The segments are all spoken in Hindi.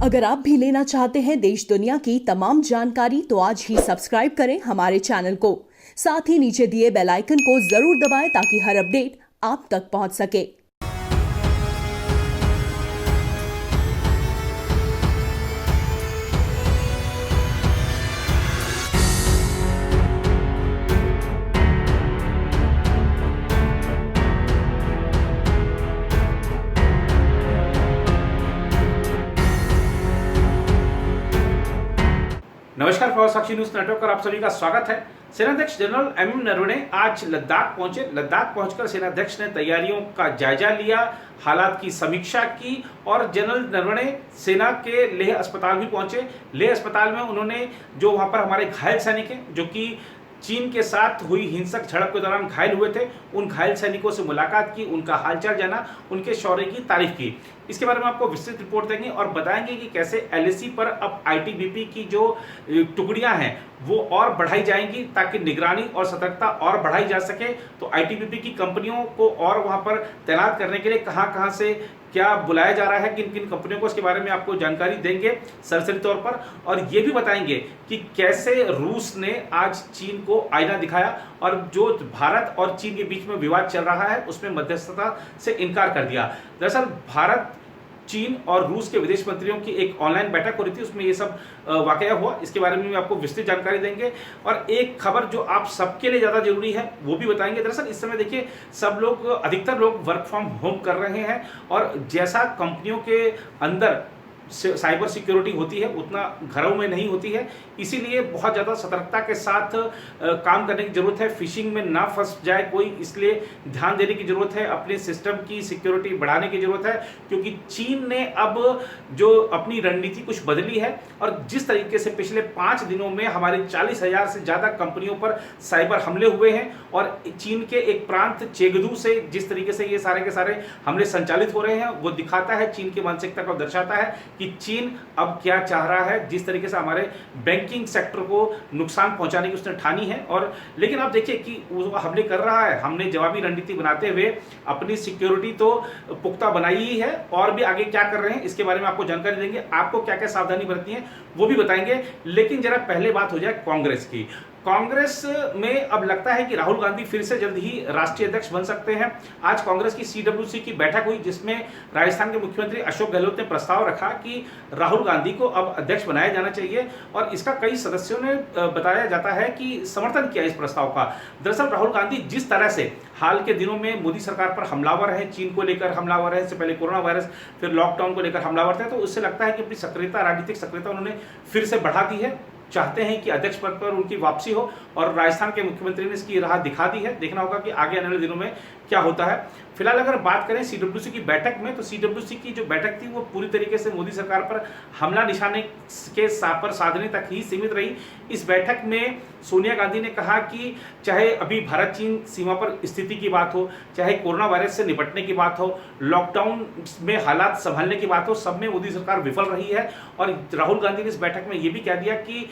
अगर आप भी लेना चाहते हैं देश दुनिया की तमाम जानकारी तो आज ही सब्सक्राइब करें हमारे चैनल को। साथ ही नीचे दिए बेल आइकन को जरूर दबाएं ताकि हर अपडेट आप तक पहुंच सके। नमस्कार, फॉर साक्षी न्यूज नेटवर्क पर आप सभी का स्वागत है। सेनाध्यक्ष जनरल एमएम नरवणे आज लद्दाख पहुंचे। लद्दाख पहुंचकर सेनाध्यक्ष ने तैयारियों का जायजा लिया, हालात की समीक्षा की और जनरल नरवणे सेना के लेह अस्पताल भी पहुंचे। लेह अस्पताल में उन्होंने जो वहां पर हमारे घायल सैनिक हैं जो कि चीन के साथ हुई हिंसक झड़प के दौरान घायल हुए थे, उन घायल सैनिकों से मुलाकात की, उनका हालचाल जाना, उनके शौर्य की तारीफ की। इसके बारे में आपको विस्तृत रिपोर्ट देंगे और बताएंगे कि कैसे एलएसी पर अब आईटीबीपी की जो टुकड़ियां हैं वो और बढ़ाई जाएंगी ताकि निगरानी और सतर्कता और बढ़ाई जा सके। तो आईटीबीपी की कंपनियों को और वहां पर तैनात करने के लिए कहां से क्या बुलाया जा रहा है, किन किन कंपनियों को, इसके बारे में आपको जानकारी देंगे सरसरी तौर पर। और ये भी बताएंगे कि कैसे रूस ने आज चीन को आईना दिखाया और जो भारत और चीन के बीच में विवाद चल रहा है उसमें मध्यस्थता से इनकार कर दिया। दरअसल भारत, चीन और रूस के विदेश मंत्रियों की एक ऑनलाइन बैठक हो रही थी, उसमें ये सब वाकया हुआ। इसके बारे में आपको विस्तृत जानकारी देंगे और एक खबर जो आप सबके लिए ज़्यादा जरूरी है वो भी बताएंगे। दरअसल इस समय देखिए सब लोग, अधिकतर लोग वर्क फ्रॉम होम कर रहे हैं और जैसा कंपनियों के अंदर साइबर सिक्योरिटी होती है उतना घरों में नहीं होती है, इसीलिए बहुत ज़्यादा सतर्कता के साथ काम करने की ज़रूरत है। फिशिंग में ना फंस जाए कोई, इसलिए ध्यान देने की ज़रूरत है, अपने सिस्टम की सिक्योरिटी बढ़ाने की ज़रूरत है, क्योंकि चीन ने अब जो अपनी रणनीति कुछ बदली है और जिस तरीके से पिछले 5 दिनों में हमारे 40,000 से ज़्यादा कंपनियों पर साइबर हमले हुए हैं और चीन के एक प्रांत चेगदू से जिस तरीके से ये सारे के सारे हमले संचालित हो रहे हैं वो दिखाता है, चीन की मानसिकता को दर्शाता है कि चीन अब क्या चाह रहा है, जिस तरीके से हमारे बैंकिंग सेक्टर को नुकसान पहुंचाने की उसने ठानी है। और लेकिन आप देखिए कि वो हमले कर रहा है, हमने जवाबी रणनीति बनाते हुए अपनी सिक्योरिटी तो पुख्ता बनाई ही है और भी आगे क्या कर रहे हैं इसके बारे में आपको जानकारी देंगे। आपको क्या क्या सावधानी बरतनी है वो भी बताएंगे। लेकिन जरा पहले बात हो जाए कांग्रेस की। कांग्रेस में अब लगता है कि राहुल गांधी फिर से जल्द ही राष्ट्रीय अध्यक्ष बन सकते हैं। आज कांग्रेस की सीडब्ल्यूसी की बैठक हुई जिसमें राजस्थान के मुख्यमंत्री अशोक गहलोत ने प्रस्ताव रखा कि राहुल गांधी को अब अध्यक्ष बनाया जाना चाहिए और इसका कई सदस्यों ने बताया जाता है कि समर्थन किया इस प्रस्ताव का। दरअसल राहुल गांधी जिस तरह से हाल के दिनों में मोदी सरकार पर हमलावर है, चीन को लेकर हमलावर है, इससे पहले कोरोना वायरस, फिर लॉकडाउन को लेकर हमलावर थे, तो उससे लगता है कि अपनी सक्रियता, राजनीतिक सक्रियता उन्होंने फिर से बढ़ा दी है, चाहते हैं कि अध्यक्ष पद पर उनकी वापसी हो और राजस्थान के मुख्यमंत्री ने इसकी राह दिखा दी है। देखना होगा कि आगे आने वाले दिनों में क्या होता है। फिलहाल अगर बात करें सीडब्ल्यूसी की बैठक में, तो सीडब्ल्यूसी की जो बैठक थी वो पूरी तरीके से मोदी सरकार पर हमला निशाने के पर साधने तक ही सीमित रही। इस बैठक में सोनिया गांधी ने कहा कि चाहे अभी भारत चीन सीमा पर स्थिति की बात हो, चाहे कोरोना वायरस से निपटने की बात हो, लॉकडाउन में हालात संभालने की बात हो, सब में मोदी सरकार विफल रही है। और राहुल गांधी ने इस बैठक में ये भी कह दिया कि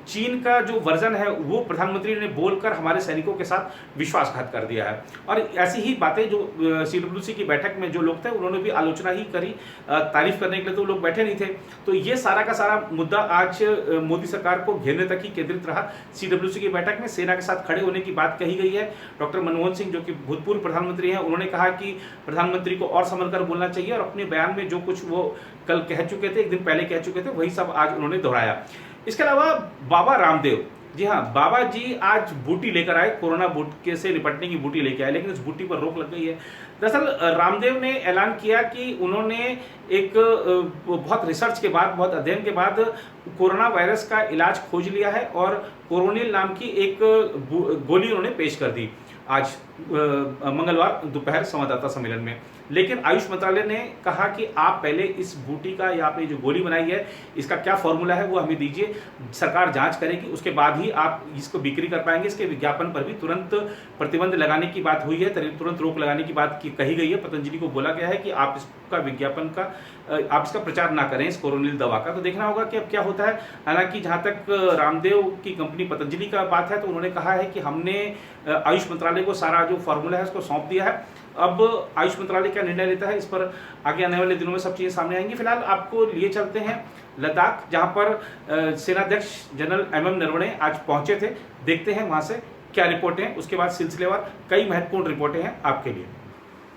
चीन का जो वर्जन है वो प्रधानमंत्री ने बोलकर हमारे सैनिकों के साथ विश्वासघात कर दिया है। और ऐसी ही बातें जो सीडब्ल्यूसी की बैठक में जो लोग थे उन्होंने भी आलोचना ही करी, तारीफ करने के लिए तो लोग बैठे नहीं थे। तो ये सारा का सारा मुद्दा आज मोदी सरकार को घेरने तक ही केंद्रित रहा। सीडब्ल्यूसी की बैठक में सेना के साथ खड़े होने की बात कही गई है। डॉक्टर मनमोहन सिंह जो कि भूतपूर्व प्रधानमंत्री हैं, उन्होंने कहा कि प्रधानमंत्री को और संभल कर बोलना चाहिए और अपने बयान में जो कुछ वो कल कह चुके थे, एक दिन पहले कह चुके थे, वही सब आज उन्होंने दोहराया। इसके अलावा बाबा रामदेव, जी हाँ, बाबा जी आज बूटी लेकर आए, कोरोना बूटी से निपटने की बूटी लेकर आए, लेकिन इस बूटी पर रोक लग गई है। दरअसल रामदेव ने ऐलान किया कि उन्होंने एक बहुत रिसर्च के बाद, बहुत अध्ययन के बाद कोरोना वायरस का इलाज खोज लिया है और कोरोनिल नाम की एक गोली उन्होंने पेश कर दी आज मंगलवार दोपहर संवाददाता सम्मेलन में। लेकिन आयुष मंत्रालय ने कहा कि आप पहले इस बूटी का या आपने जो गोली बनाई है इसका क्या फॉर्मूला है वो हमें दीजिए, सरकार जांच करेगी, उसके बाद ही आप इसको बिक्री कर पाएंगे। इसके विज्ञापन पर भी तुरंत प्रतिबंध लगाने की बात हुई है, तुरंत रोक लगाने की बात कही गई है। पतंजलि को बोला गया है कि आप इसका विज्ञापन का, आप इसका प्रचार ना करें, इस कोरोनिल दवा का। तो देखना होगा कि अब क्या होता है। हालांकि जहां तक रामदेव की कंपनी पतंजलि का बात है तो उन्होंने कहा है कि हमने आयुष मंत्रालय को सारा जो फॉर्मूला है उसको सौंप दिया है अब आयुष मंत्रालय क्या निर्णय लेता है, इस पर आगे आने वाले दिनों में सब चीज़ें सामने आएंगी। फिलहाल आपको लिए चलते हैं लद्दाख, जहां पर सेनाध्यक्ष जनरल MM नरवणे आज पहुंचे थे। देखते हैं वहां से क्या रिपोर्टें हैं, उसके बाद सिलसिलेवार कई महत्वपूर्ण रिपोर्टें हैं आपके लिए।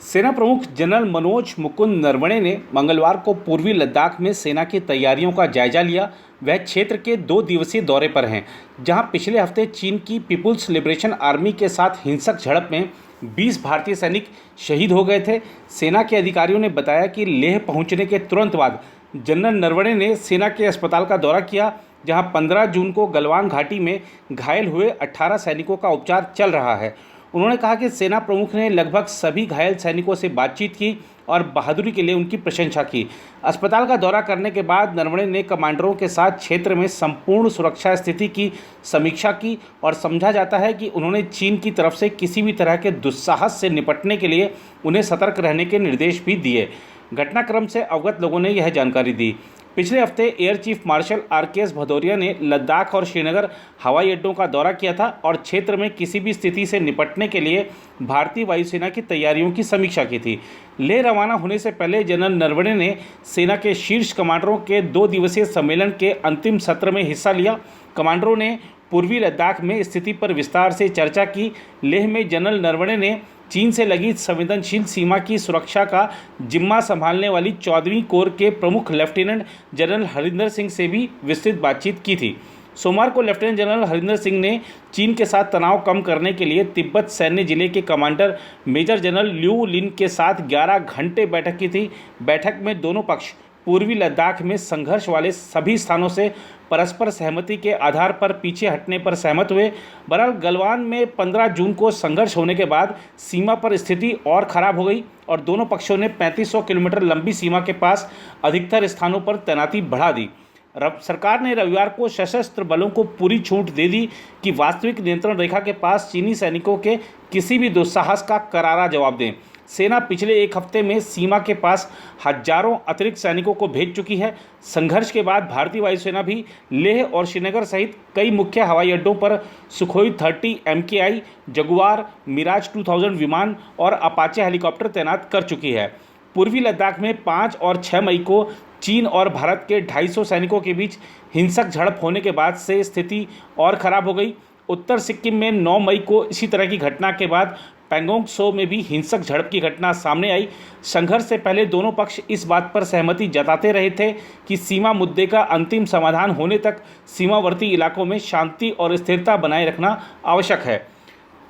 सेना प्रमुख जनरल मनोज मुकुंद नरवणे ने मंगलवार को पूर्वी लद्दाख में सेना की तैयारियों का जायजा लिया। वह क्षेत्र के 2 दिवसीय दौरे पर हैं, जहां पिछले हफ्ते चीन की पीपुल्स लिबरेशन आर्मी के साथ हिंसक झड़प में 20 भारतीय सैनिक शहीद हो गए थे। सेना के अधिकारियों ने बताया कि लेह पहुंचने के तुरंत बाद जनरल नरवणे ने सेना के अस्पताल का दौरा किया, जहां 15 जून को गलवान घाटी में घायल हुए 18 सैनिकों का उपचार चल रहा है। उन्होंने कहा कि सेना प्रमुख ने लगभग सभी घायल सैनिकों से बातचीत की और बहादुरी के लिए उनकी प्रशंसा की। अस्पताल का दौरा करने के बाद नरवणे ने कमांडरों के साथ क्षेत्र में संपूर्ण सुरक्षा स्थिति की समीक्षा की और समझा जाता है कि उन्होंने चीन की तरफ से किसी भी तरह के दुस्साहस से निपटने के लिए उन्हें सतर्क रहने के निर्देश भी दिए। घटनाक्रम से अवगत लोगों ने यह जानकारी दी। पिछले हफ्ते air chief marshal RKS Bhadauria ने लद्दाख और श्रीनगर हवाई अड्डों का दौरा किया था और क्षेत्र में किसी भी स्थिति से निपटने के लिए भारतीय वायुसेना की तैयारियों की समीक्षा की थी। लेह रवाना होने से पहले जनरल नरवणे ने सेना के शीर्ष कमांडरों के 2 दिवसीय सम्मेलन के अंतिम सत्र में हिस्सा लिया। कमांडरों ने पूर्वी लद्दाख में स्थिति पर विस्तार से चर्चा की। लेह में जनरल नरवणे ने चीन से लगी संवेदनशील सीमा की सुरक्षा का जिम्मा संभालने वाली 14वीं कोर के प्रमुख लेफ्टिनेंट जनरल हरिंदर सिंह से भी विस्तृत बातचीत की थी। सोमवार को लेफ्टिनेंट जनरल हरिंदर सिंह ने चीन के साथ तनाव कम करने के लिए तिब्बत सैन्य जिले के कमांडर मेजर जनरल ल्यू लिन के साथ 11 घंटे बैठक की थी। बैठक में दोनों पक्ष पूर्वी लद्दाख में संघर्ष वाले सभी स्थानों से परस्पर सहमति के आधार पर पीछे हटने पर सहमत हुए। बहरहाल गलवान में 15 जून को संघर्ष होने के बाद सीमा पर स्थिति और खराब हो गई और दोनों पक्षों ने 3500 किलोमीटर लंबी सीमा के पास अधिकतर स्थानों पर तैनाती बढ़ा दी। सरकार ने रविवार को सशस्त्र बलों को पूरी छूट दे दी कि वास्तविक नियंत्रण रेखा के पास चीनी सैनिकों के किसी भी दुस्साहस का करारा जवाब दें। सेना पिछले 1 हफ्ते में सीमा के पास हजारों अतिरिक्त सैनिकों को भेज चुकी है। संघर्ष के बाद भारतीय वायुसेना भी लेह और श्रीनगर सहित कई मुख्य हवाई अड्डों पर सुखोई 30 MKI, जगुआर, मिराज 2000 विमान और अपाचे हेलीकॉप्टर तैनात कर चुकी है। पूर्वी लद्दाख में 5 और 6 मई को चीन और भारत के 250 सैनिकों के बीच हिंसक झड़प होने के बाद से स्थिति और खराब हो गई। उत्तर सिक्किम में 9 मई को इसी तरह की घटना के बाद पैंगोंग त्सो में भी हिंसक झड़प की घटना सामने आई। संघर्ष से पहले दोनों पक्ष इस बात पर सहमति जताते रहे थे कि सीमा मुद्दे का अंतिम समाधान होने तक सीमावर्ती इलाकों में शांति और स्थिरता बनाए रखना आवश्यक है।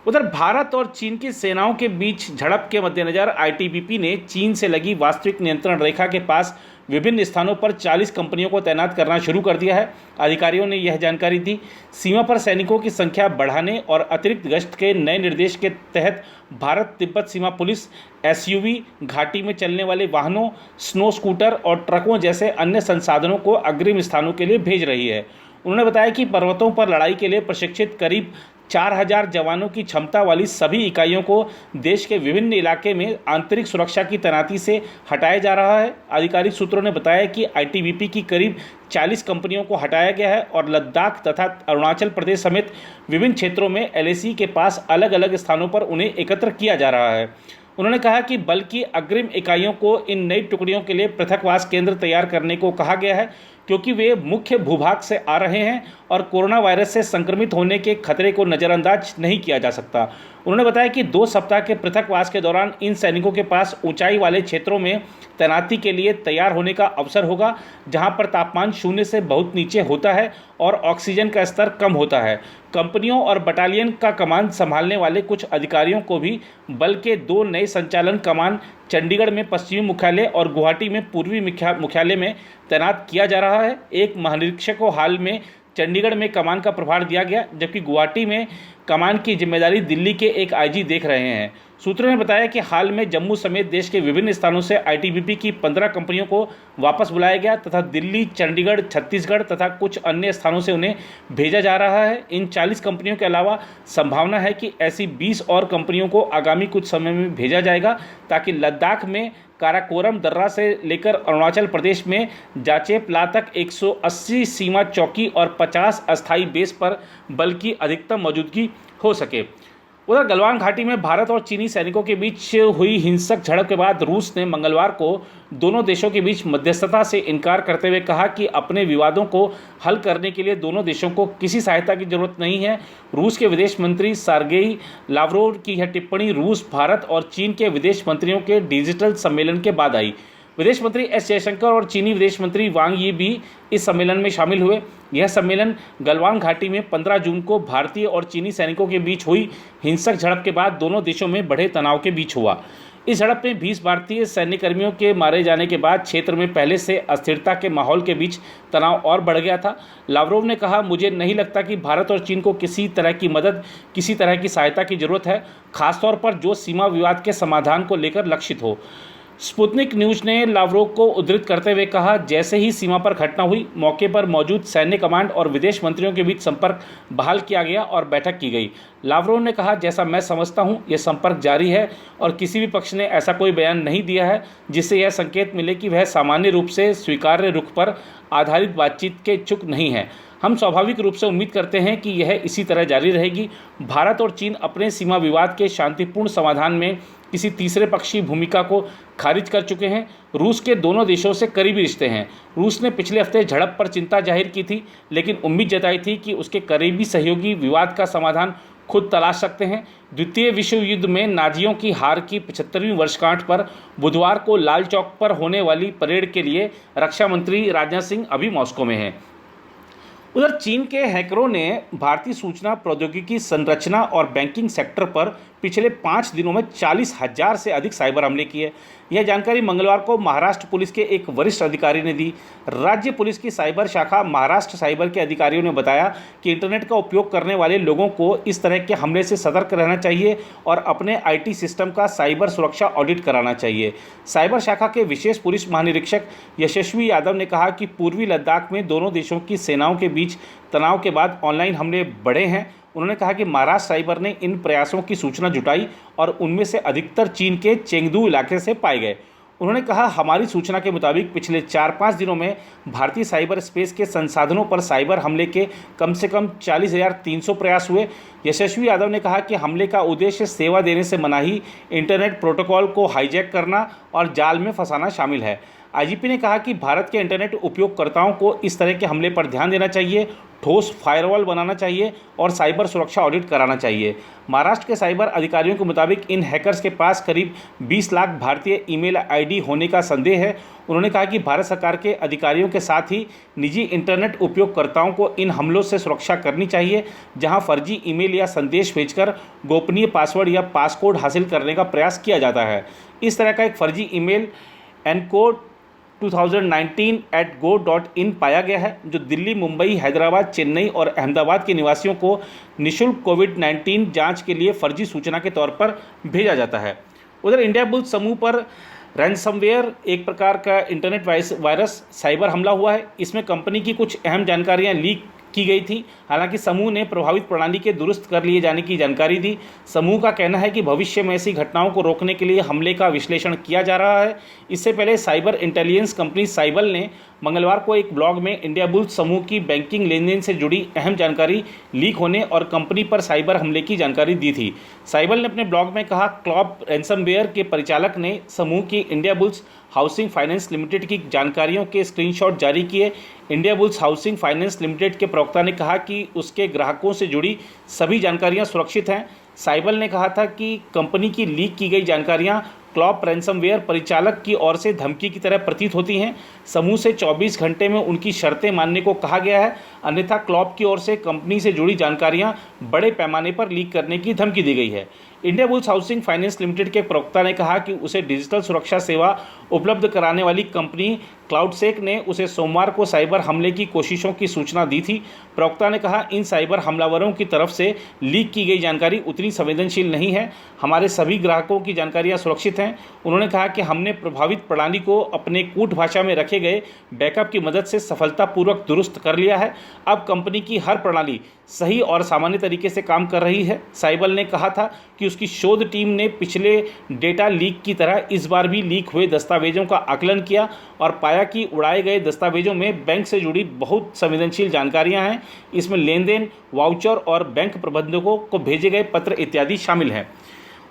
उधर भारत और चीन की सेनाओं के बीच झड़प के मद्देनज़र ITBP ने चीन से लगी वास्तविक नियंत्रण रेखा के पास विभिन्न स्थानों पर 40 कंपनियों को तैनात करना शुरू कर दिया है। अधिकारियों ने यह जानकारी दी। सीमा पर सैनिकों की संख्या बढ़ाने और अतिरिक्त गश्त के नए निर्देश के तहत भारत तिब्बत सीमा पुलिस SUV, घाटी में चलने वाले वाहनों, स्नो स्कूटर और ट्रकों जैसे अन्य संसाधनों को अग्रिम स्थानों के लिए भेज रही है। उन्होंने बताया कि पर्वतों पर लड़ाई के लिए प्रशिक्षित करीब 4000 जवानों की क्षमता वाली सभी इकाइयों को देश के विभिन्न इलाके में आंतरिक सुरक्षा की तैनाती से हटाया जा रहा है। आधिकारिक सूत्रों ने बताया कि ITBP की करीब 40 कंपनियों को हटाया गया है और लद्दाख तथा अरुणाचल प्रदेश समेत विभिन्न क्षेत्रों में LAC के पास अलग अलग स्थानों पर उन्हें एकत्र किया जा रहा है। उन्होंने कहा कि बल की अग्रिम इकाइयों को इन नई टुकड़ियों के लिए पृथकवास केंद्र तैयार करने को कहा गया है, क्योंकि वे मुख्य भूभाग से आ रहे हैं और कोरोना वायरस से संक्रमित होने के खतरे को नज़रअंदाज नहीं किया जा सकता। उन्होंने बताया कि 2 सप्ताह के पृथकवास के दौरान इन सैनिकों के पास ऊंचाई वाले क्षेत्रों में तैनाती के लिए तैयार होने का अवसर होगा, जहां पर तापमान 0 से बहुत नीचे होता है और ऑक्सीजन का स्तर कम होता है। कंपनियों और बटालियन का कमान संभालने वाले कुछ अधिकारियों को भी बल के 2 नए संचालन कमान चंडीगढ़ में पश्चिमी मुख्यालय और गुवाहाटी में पूर्वी मुख्यालय में तैनात किया जा रहा है। एक महानिरीक्षक को हाल में चंडीगढ़ में कमान का प्रभार दिया गया, जबकि गुवाहाटी में कमान की जिम्मेदारी दिल्ली के एक IG देख रहे हैं। सूत्रों ने बताया कि हाल में जम्मू समेत देश के विभिन्न स्थानों से ITBP की 15 कंपनियों को वापस बुलाया गया तथा दिल्ली, चंडीगढ़, छत्तीसगढ़ तथा कुछ अन्य स्थानों से उन्हें भेजा जा रहा है। इन 40 कंपनियों के अलावा संभावना है कि ऐसी 20 और कंपनियों को आगामी कुछ समय में भेजा जाएगा, ताकि लद्दाख में काराकोरम दर्रा से लेकर अरुणाचल प्रदेश में जाचेपला तक 180 सीमा चौकी और 50 अस्थायी बेस पर बल की अधिकतम मौजूदगी हो सके। उधर गलवान घाटी में भारत और चीनी सैनिकों के बीच हुई हिंसक झड़प के बाद रूस ने मंगलवार को दोनों देशों के बीच मध्यस्थता से इनकार करते हुए कहा कि अपने विवादों को हल करने के लिए दोनों देशों को किसी सहायता की जरूरत नहीं है। रूस के विदेश मंत्री सर्गेई लावरोव की यह टिप्पणी रूस, भारत और चीन के विदेश मंत्रियों के डिजिटल सम्मेलन के बाद आई। विदेश मंत्री एस जयशंकर और चीनी विदेश मंत्री वांग यी भी इस सम्मेलन में शामिल हुए। यह सम्मेलन गलवान घाटी में 15 जून को भारतीय और चीनी सैनिकों के बीच हुई हिंसक झड़प के बाद दोनों देशों में बढ़े तनाव के बीच हुआ। इस झड़प में 20 भारतीय सैन्यकर्मियों के मारे जाने के बाद क्षेत्र में पहले से अस्थिरता के माहौल के बीच तनाव और बढ़ गया था। लावरोव ने कहा, मुझे नहीं लगता कि भारत और चीन को किसी तरह की मदद, किसी तरह की सहायता की जरूरत है, खासतौर पर जो सीमा विवाद के समाधान को लेकर लक्षित हो। स्पुतनिक न्यूज ने लावरोव को उद्धृत करते हुए कहा, जैसे ही सीमा पर घटना हुई, मौके पर मौजूद सैन्य कमांड और विदेश मंत्रियों के बीच संपर्क बहाल किया गया और बैठक की गई। लावरोव ने कहा, जैसा मैं समझता हूं, यह संपर्क जारी है और किसी भी पक्ष ने ऐसा कोई बयान नहीं दिया है जिससे यह संकेत मिले कि वह सामान्य रूप से स्वीकार्य रुख पर आधारित बातचीत के इच्छुक नहीं है। हम स्वाभाविक रूप से उम्मीद करते हैं कि यह इसी तरह जारी रहेगी। भारत और चीन अपने सीमा विवाद के शांतिपूर्ण समाधान में किसी तीसरे पक्षी भूमिका को खारिज कर चुके हैं। रूस के दोनों देशों से करीबी रिश्ते हैं। रूस ने पिछले हफ्ते झड़प पर चिंता जाहिर की थी, लेकिन उम्मीद जताई थी कि उसके करीबी सहयोगी विवाद का समाधान खुद तलाश सकते हैं। द्वितीय विश्व युद्ध में नाजियों की हार की 75वीं वर्षगांठ पर बुधवार को लाल चौक पर होने वाली परेड के लिए रक्षा मंत्री राजनाथ सिंह अभी मॉस्को में हैं। उधर चीन के हैकरों ने भारतीय सूचना प्रौद्योगिकी संरचना और बैंकिंग सेक्टर पर पिछले 5 दिनों में 40,000 से अधिक साइबर हमले किए। यह जानकारी मंगलवार को महाराष्ट्र पुलिस के एक वरिष्ठ अधिकारी ने दी। राज्य पुलिस की साइबर शाखा महाराष्ट्र साइबर के अधिकारियों ने बताया कि इंटरनेट का उपयोग करने वाले लोगों को इस तरह के हमले से सतर्क रहना चाहिए और अपने आईटी सिस्टम का साइबर सुरक्षा ऑडिट कराना चाहिए। साइबर शाखा के विशेष पुलिस महानिरीक्षक यशस्वी यादव ने कहा कि पूर्वी लद्दाख में दोनों देशों की सेनाओं के बीच तनाव के बाद ऑनलाइन हमले बढ़े हैं। उन्होंने कहा कि महाराष्ट्र साइबर ने इन प्रयासों की सूचना जुटाई और उनमें से अधिकतर चीन के चेंगदू इलाके से पाए गए। उन्होंने कहा, हमारी सूचना के मुताबिक पिछले 4-5 दिनों में भारतीय साइबर स्पेस के संसाधनों पर साइबर हमले के कम से कम 40,300 प्रयास हुए। यशस्वी यादव ने कहा कि हमले का उद्देश्य सेवा देने से मनाही, इंटरनेट प्रोटोकॉल को हाईजैक करना और जाल में फंसाना शामिल है। आईजीपी ने कहा कि भारत के इंटरनेट उपयोगकर्ताओं को इस तरह के हमले पर ध्यान देना चाहिए, ठोस फायरवॉल बनाना चाहिए और साइबर सुरक्षा ऑडिट कराना चाहिए। महाराष्ट्र के साइबर अधिकारियों के मुताबिक इन हैकर्स के पास करीब 20 लाख भारतीय ईमेल आईडी होने का संदेह है। उन्होंने कहा कि भारत सरकार के अधिकारियों के साथ ही निजी इंटरनेट उपयोगकर्ताओं को इन हमलों से सुरक्षा करनी चाहिए, जहां फर्जी ईमेल या संदेश भेजकर गोपनीय पासवर्ड या पासकोड हासिल करने का प्रयास किया जाता है। इस तरह का एक फर्जी ईमेल encode2019@go.in पाया गया है, जो दिल्ली, मुंबई, हैदराबाद, चेन्नई और अहमदाबाद के निवासियों को निःशुल्क कोविड-19 जांच के लिए फर्जी सूचना के तौर पर भेजा जाता है। उधर इंडिया बुल्स समूह पर रैंसमवेयर, एक प्रकार का इंटरनेट वायरस साइबर हमला हुआ है। इसमें कंपनी की कुछ अहम जानकारियां लीक की गई थी। हालांकि समूह ने प्रभावित प्रणाली के दुरुस्त कर लिए जाने की जानकारी दी। समूह का कहना है कि भविष्य में ऐसी घटनाओं को रोकने के लिए हमले का विश्लेषण किया जा रहा है। इससे पहले साइबर इंटेलिजेंस कंपनी साइबल ने मंगलवार को एक ब्लॉग में इंडिया बुल्स समूह की बैंकिंग लेनदेन से जुड़ी अहम जानकारी लीक होने और कंपनी पर साइबर हमले की जानकारी दी थी। साइबल ने अपने ब्लॉग में कहा, क्लॉप रैंसमवेयर के परिचालक ने समूह की India bulls housing finance limited की जानकारियों के स्क्रीनशॉट जारी किए। India bulls housing finance limited के प्रवक्ता ने कहा कि उसके ग्राहकों से जुड़ी सभी जानकारियां सुरक्षित हैं। साइबल ने कहा था कि कंपनी की लीक की गई जानकारियां क्लॉप रैंसमवेयर परिचालक की ओर से धमकी की तरह प्रतीत होती हैं। समूह से 24 घंटे में उनकी शर्तें मानने को कहा गया है, अन्यथा क्लॉप की ओर से कंपनी से जुड़ी जानकारियां बड़े पैमाने पर लीक करने की धमकी दी गई है। India bulls housing finance limited के प्रवक्ता ने कहा कि उसे डिजिटल सुरक्षा सेवा उपलब्ध कराने वाली कंपनी क्लाउडसेक ने उसे सोमवार को साइबर हमले की कोशिशों की सूचना दी थी। प्रवक्ता ने कहा, इन साइबर हमलावरों की तरफ से लीक की गई जानकारी उतनी संवेदनशील नहीं है। हमारे सभी ग्राहकों की जानकारियां सुरक्षित हैं। उन्होंने कहा कि हमने प्रभावित प्रणाली को अपने कूट भाषा में रखे गए बैकअप की मदद से सफलतापूर्वक दुरुस्त कर लिया है। अब कंपनी की हर प्रणाली सही और सामान्य तरीके से काम कर रही है। साइबल ने कहा था कि उसकी शोध टीम ने पिछले डेटा लीक की तरह इस बार भी लीक हुए दस्तावेजों का आकलन किया और पाया कि उड़ाए गए दस्तावेजों में बैंक से जुड़ी बहुत संवेदनशील जानकारियां हैं। इसमें लेन देन, वाउचर और बैंक प्रबंधकों को भेजे गए पत्र इत्यादि शामिल हैं।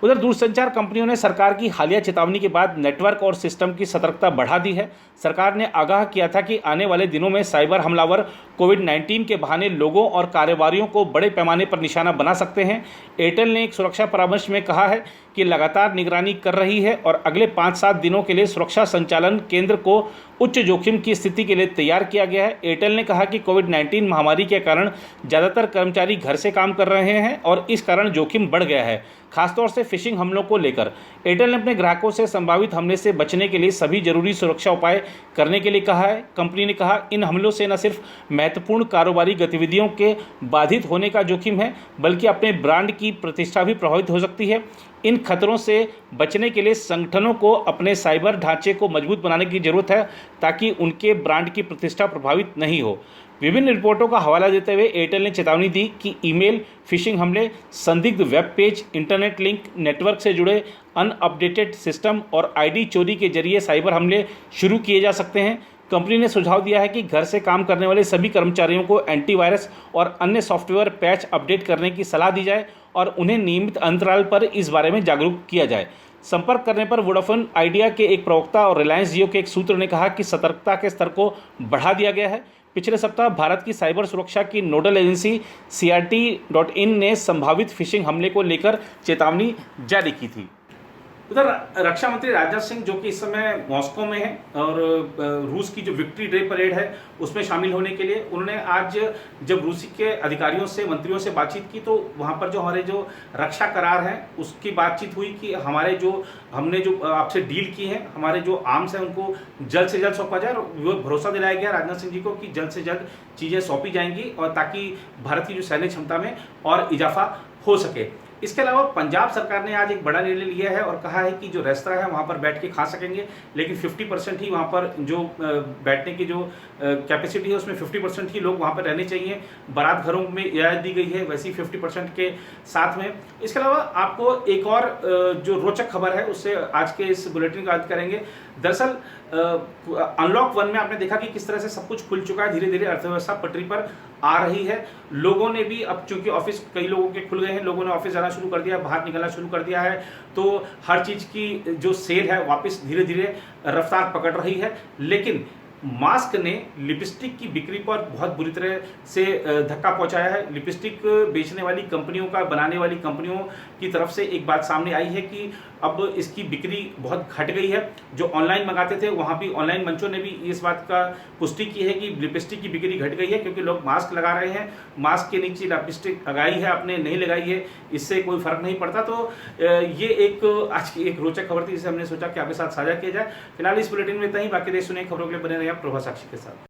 उधर दूरसंचार कंपनियों ने सरकार की हालिया चेतावनी के बाद नेटवर्क और सिस्टम की सतर्कता बढ़ा दी है। सरकार ने आगाह किया था कि आने वाले दिनों में साइबर हमलावर कोविड-19 के बहाने लोगों और कारोबारियों को बड़े पैमाने पर निशाना बना सकते हैं। एयरटेल ने एक सुरक्षा परामर्श में कहा है कि लगातार निगरानी कर रही है और अगले 5-7 दिनों के लिए सुरक्षा संचालन केंद्र को उच्च जोखिम की स्थिति के लिए तैयार किया गया है। एयरटेल ने कहा कि कोविड-19 महामारी के कारण ज़्यादातर कर्मचारी घर से काम कर रहे हैं और इस कारण जोखिम बढ़ गया है, खासतौर से फिशिंग हमलों को लेकर। एयरटेल ने अपने ग्राहकों से संभावित हमले से बचने के लिए सभी जरूरी सुरक्षा उपाय करने के लिए कहा है। कंपनी ने कहा, इन हमलों से न सिर्फ महत्वपूर्ण कारोबारी गतिविधियों के बाधित होने का जोखिम है, बल्कि अपने ब्रांड की प्रतिष्ठा भी प्रभावित हो सकती है। इन खतरों से बचने के लिए संगठनों को अपने साइबर ढांचे को मजबूत बनाने की जरूरत है ताकि उनके ब्रांड की प्रतिष्ठा प्रभावित नहीं हो। विभिन्न रिपोर्टों का हवाला देते हुए एयरटेल ने चेतावनी दी कि ईमेल फिशिंग हमले, संदिग्ध web page, internet link, network से जुड़े अनअपडेटेड सिस्टम और आईडी चोरी के जरिए साइबर हमले शुरू किए जा सकते हैं। कंपनी ने सुझाव दिया है कि घर से काम करने वाले सभी कर्मचारियों को एंटीवायरस और अन्य सॉफ्टवेयर पैच अपडेट करने की सलाह दी जाए और उन्हें नियमित अंतराल पर इस बारे में जागरूक किया जाए। संपर्क करने पर वोडाफोन आइडिया के एक प्रवक्ता और रिलायंस जियो के एक सूत्र ने कहा कि सतर्कता के स्तर को बढ़ा दिया गया है। पिछले सप्ताह भारत की साइबर सुरक्षा की नोडल एजेंसी CRT.in ने संभावित फिशिंग हमले को लेकर चेतावनी जारी की थी। उधर रक्षा मंत्री राजनाथ सिंह, जो कि इस समय मॉस्को में है और रूस की जो विक्ट्री डे परेड है उसमें शामिल होने के लिए, उन्होंने आज जब रूसी के अधिकारियों से, मंत्रियों से बातचीत की तो वहाँ पर जो हमारे जो रक्षा करार हैं उसकी बातचीत हुई कि हमने जो आपसे डील की है, हमारे जो आर्म्स हैं उनको जल्द से जल्द सौंपा जाए। और वो भरोसा दिलाया गया राजनाथ सिंह जी को कि जल्द से जल्द चीज़ें सौंपी जाएंगी और ताकि भारत की जो सैन्य क्षमता में और इजाफा हो सके। इसके अलावा पंजाब सरकार ने आज एक बड़ा निर्णय लिया है और कहा है कि जो रेस्तरां है वहाँ पर बैठ के खा सकेंगे, लेकिन 50% ही वहाँ पर जो बैठने की जो कैपेसिटी है उसमें 50% ही लोग वहाँ पर रहने चाहिए। बारात घरों में इजाज़त दी गई है वैसी 50% के साथ में। इसके अलावा आपको एक और जो रोचक खबर है उससे आज के इस बुलेटिन का अंत करेंगे। दरअसल अनलॉक 1 में आपने देखा कि किस तरह से सब कुछ खुल चुका है, धीरे धीरे अर्थव्यवस्था पटरी पर आ रही है। लोगों ने भी अब चूंकि ऑफिस कई लोगों के खुल गए हैं, लोगों ने ऑफिस जाना शुरू कर दिया, बाहर निकलना शुरू कर दिया है, तो हर चीज़ की जो सेल है वापस धीरे धीरे रफ्तार पकड़ रही है। लेकिन मास्क ने लिपस्टिक की बिक्री पर बहुत बुरी तरह से धक्का पहुंचाया है। लिपस्टिक बेचने वाली कंपनियों का, बनाने वाली कंपनियों की तरफ से एक बात सामने आई है कि अब इसकी बिक्री बहुत घट गई है। जो ऑनलाइन मंगाते थे वहाँ भी ऑनलाइन मंचों ने भी इस बात का पुष्टि की है कि लिपस्टिक की बिक्री घट गई है, क्योंकि लोग मास्क लगा रहे हैं, मास्क के नीचे लिपस्टिक लगाई है आपने, नहीं लगाई है, इससे कोई फर्क नहीं पड़ता। तो ये एक आज की एक रोचक खबर थी जिसे हमने सोचा कि आपके साथ साझा किया जाए। फिलहाल इस बुलेटिन में इतना ही। बाकी देश सुनिए खबरों के लिए बने रहिए आप प्रभा साक्षी के साथ।